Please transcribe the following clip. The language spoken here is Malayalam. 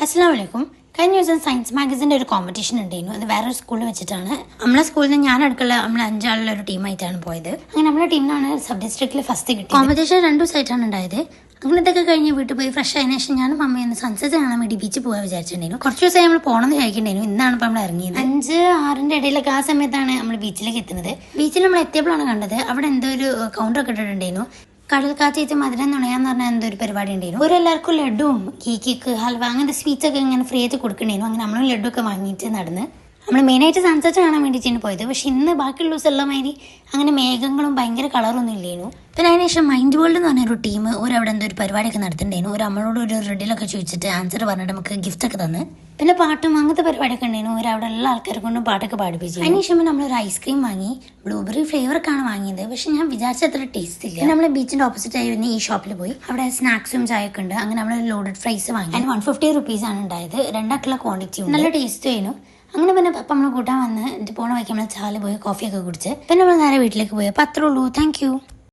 അസ്സലാമു അലൈക്കും. കഴിഞ്ഞ ദിവസം സയൻസ് മാഗസിൻ്റെ ഒരു കോമ്പറ്റീഷൻ ഉണ്ടായിരുന്നു. അത് വേറൊരു സ്കൂളിൽ വെച്ചിട്ടാണ്. നമ്മളെ സ്കൂളിൽ നിന്ന് ഞാൻ അടുക്കള നമ്മൾ 5 ആളുള്ള ഒരു ടീമായിട്ടാണ് പോയത്. അങ്ങനെ നമ്മുടെ ടീമിനാണ് സബ് ഡിസ്ട്രിക്റ്റിൽ ഫസ്റ്റ് കിട്ടിയത്. കോമ്പറ്റീഷൻ 2 ദിവസമായിട്ടാണ് ഉണ്ടായത്. അങ്ങനെ ഇതൊക്കെ കഴിഞ്ഞ് വീട്ടിൽ പോയി ഫ്രഷ് ആയതിനു ശേഷം ഞാനും അമ്മയൊന്ന് സൺസെറ്റ് കാണാൻ വേണ്ടി ബീച്ചിൽ പോകാൻ വിചാരിച്ചിട്ടുണ്ടായിരുന്നു. കുറച്ച് ദിവസം നമ്മൾ പോകണമെന്ന് ചോദിക്കണ്ടായിരുന്നു. ഇന്നാണ് ഇപ്പോൾ നമ്മൾ ഇറങ്ങിയത്. 5-6 ഇടയിലൊക്കെ ആ സമയത്താണ് നമ്മൾ ബീച്ചിലേക്ക് എത്തുന്നത്. ബീച്ചിൽ നമ്മൾ എത്തിയപ്പോഴാണ് കണ്ടത് അവിടെ എന്തോ ഒരു കൗണ്ടറൊക്കെ ഇട്ടിട്ടുണ്ടായിരുന്നു. കടൽ കാറ്റേറ്റ് മധുരം നുണയാന്ന് പറഞ്ഞാൽ എന്തോ ഒരു പരിപാടി ഉണ്ടായിരുന്നു. എല്ലാവർക്കും ലഡുവും കേക്ക് ഹൽവ അങ്ങനത്തെ സ്വീറ്റ്സ് ഒക്കെ ഇങ്ങനെ ഫ്രീ ആയിട്ട് കൊടുക്കണ്ടായിരുന്നു. അങ്ങനെ നമ്മളും ലഡു ഒക്കെ വാങ്ങിയിട്ട് നടന്ന് നമ്മൾ മെയിനായിട്ട് സൺസെറ്റ് കാണാൻ വേണ്ടിയിട്ടാണ് പോയത്. പക്ഷെ ഇന്ന് ബാക്കിയുള്ള ദിവസമുള്ള മാതിരി അങ്ങനെ മേഘങ്ങളും ഭയങ്കര കളറൊന്നും ഇല്ലായിരുന്നു. പിന്നെ അതിനുശേഷം മൈൻഡ് വേൾഡ് എന്ന് പറഞ്ഞൊരു ടീം അവിടെ എന്തോ ഒരു പരിപാടിയൊക്കെ നടത്തിയിട്ടുണ്ടായിരുന്നു. നമ്മളോട് ഒരു റിഡിലൊക്കെ ചോദിച്ചിട്ട് ആൻസർ പറഞ്ഞിട്ട് നമുക്ക് ഗിഫ്റ്റ് ഒക്കെ തന്ന്. പിന്നെ പാട്ടും അങ്ങനത്തെ പരിപാടിയൊക്കെ ഉണ്ടായിരുന്നു. അവിടെ ഉള്ള ആൾക്കാരെ കൊണ്ടും പാട്ടൊക്കെ പാടിപ്പിച്ചു. അതിനുശേഷം നമ്മളൊരു ഐസ്ക്രീം വാങ്ങി. ബ്ലൂബെറി ഫ്ലേവറൊക്കെയാണ് വാങ്ങിയത്. പക്ഷെ ഞാൻ വിചാരിച്ച അത്ര ടേസ്റ്റ് ഇല്ല. നമ്മൾ ബീച്ചിന്റെ ഓപ്പോസിറ്റ് ആയി വരുന്ന ഈ ഷോപ്പിൽ പോയി അവിടെ സ്നാക്സും ചായയൊക്കെ ഉണ്ട്. അങ്ങനെ നമ്മൾ ലോഡഡ് ഫ്രൈസ് വാങ്ങി. അതിന് 150 റുപ്പീസാണ് ഉണ്ടായത്. 2 ക്വാണ്ടിറ്റി നല്ല ടേസ്റ്റ് ആയിരുന്നു. അങ്ങനെ പിന്നെ പപ്പ നമ്മൾ കൂട്ടാൻ വന്ന് പോണ വയ്ക്ക് നമ്മൾ ചാല് പോയി കോഫിയൊക്കെ കുടിച്ച് പിന്നെ നമ്മൾ നേരെ വീട്ടിലേക്ക് പോയി. അപ്പോൾ അത്രേ ഉള്ളൂ. Thank you.